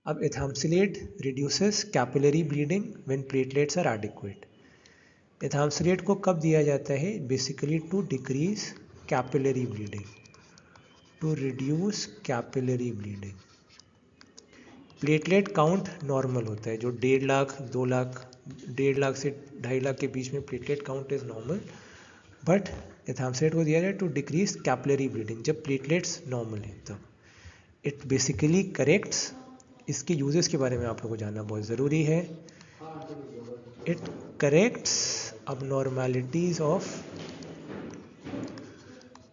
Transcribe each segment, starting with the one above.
अब ethamsulate reduces capillary bleeding when platelets are adequate. ethamsulate को कब दिया जाता है? Basically to decrease capillary bleeding, to reduce capillary bleeding. Platelet count normal होता है, जो 1.5 लाख 2 लाख 1.5 लाख से 2.5 लाख के बीच में platelet count is normal. But ethamsylate को दिया जाए टू डिक्रीज कैपिलरी ब्लीडिंग, जब प्लेटलेट्स नॉर्मल हैं तब. It basically corrects. इसके यूजेस के बारे में आप लोगों को जानना बहुत ज़रूरी है. It corrects abnormalities of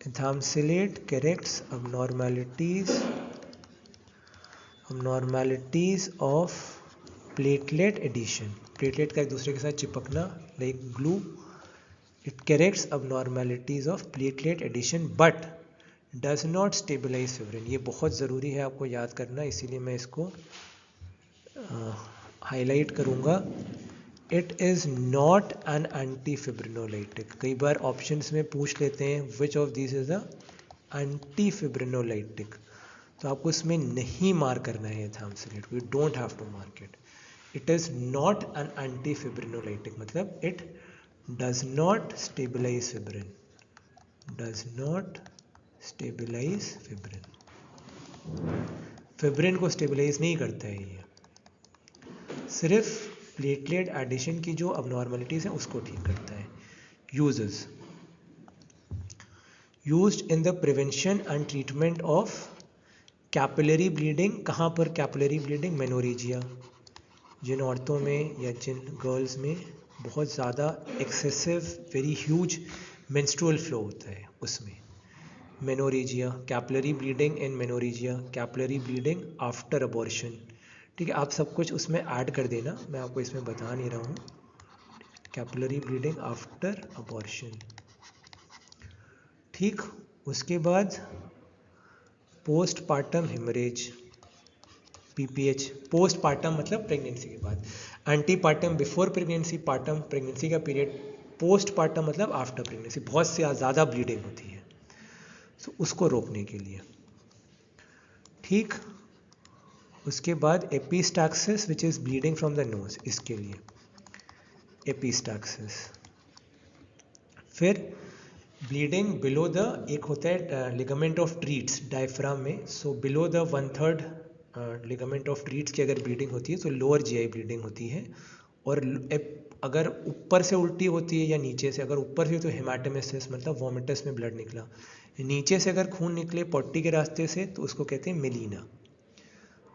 ethamsulate, corrects abnormalities of platelet adhesion. प्लेटलेट का एक दूसरे के साथ चिपकना like glue. It corrects abnormalities of platelet adhesion but does not stabilize fibrin. ये बहुत ज़रूरी है आपको याद करना, इसीलिए मैं इसको हाईलाइट करूँगा. It is not an antifibrinolytic. कई बार ऑप्शंस में पूछ लेते हैं which of this is a antifibrinolytic, तो आपको इसमें नहीं मार्क करना है ethamsylate. We don't have to mark it. It is not an antifibrinolytic मतलब it does not stabilise fibrin, does not stabilise fibrin. Fibrin को स्टेबलाइज नहीं करता है ये, सिर्फ प्लेटलेट एडिशन की जो अबनॉर्मलिटीज़ हैं उसको ठीक करता है. Uses used in the prevention and treatment of capillary bleeding. कहाँ पर कैपिलरी ब्लीडिंग? मेनोरेजिया. जिन औरतों में या जिन गर्ल्स में बहुत ज़्यादा excessive very huge menstrual flow होता है उसमें menorrhagia. Capillary bleeding in menorrhagia, capillary bleeding after abortion. ठीक है, आप सब कुछ उसमें ऐड कर देना, मैं आपको इसमें बता नहीं रहा हूँ. Capillary bleeding after abortion. ठीक, उसके बाद पोस्टपार्टम हेमरेज, पीपीएच. पोस्टपार्टम मतलब प्रेगनेंसी के बाद. Antepartum before pregnancy, partum pregnancy का पीरियड. पोस्टपार्टम मतलब आफ्टर प्रेगनेंसी, बहुत से ज़्यादा ब्लीडिंग होती है, तो उसको रोकने के लिए. ठीक, उसके बाद epistaxis which is bleeding from the nose, इसके लिए एपिस्टैक्सिस. फिर ब्लीडिंग बिलो द, एक होता है लिगामेंट ऑफ ट्रीट्स डायफ्राम में, so below the 1/3 ligament of treats की अगर ब्लीडिंग होती है तो लोअर जीआई ब्लीडिंग होती है. और अगर ऊपर से उल्टी होती है या नीचे से, अगर ऊपर से तो हेमाटेमेसिस मतलब वोमिटस में ब्लड निकला. नीचे से अगर खून निकले पॉटी के रास्ते से तो उसको कहते हैं मेलिना.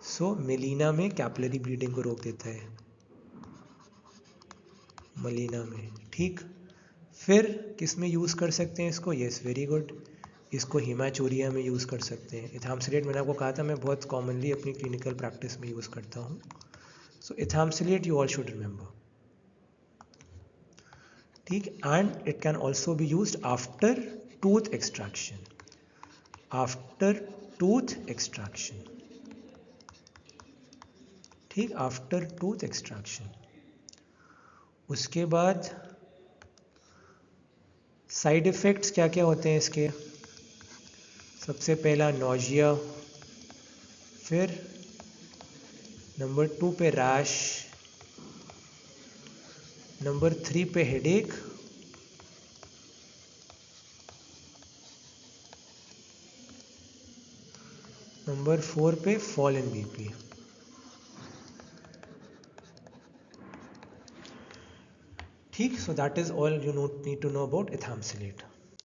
सो मेलिना में कैपिलरी ब्लीडिंग को रोक देता है, मलीना में. ठीक, फिर किस में यूज़ कर सकते हैं इसको? यस, वेरी गुड, इसको हीमाचूरिया में यूज़ कर सकते हैं. एथामसेलेट मैंने आपको कहा था मैं बहुत कॉमनली अपनी क्लिनिकल प्रैक्टिस में यूज़ करता हूँ. सो एथामसेलेट यू ऑल शुड रिमेंबर. ठीक, and it can also be used after tooth extraction, after tooth extraction. ठीक, आफ्टर टूथ एक्सट्रैक्शन. उसके बाद साइड इफ़ेक्ट्स क्या क्या होते हैं इसके? सबसे पहला नोजिया, फिर नंबर 2 पे रैश, नंबर 3 पे हेडेक, नंबर 4 पे फॉल इन बीपी. ठीक, so that is all you need to know about ethamsulate.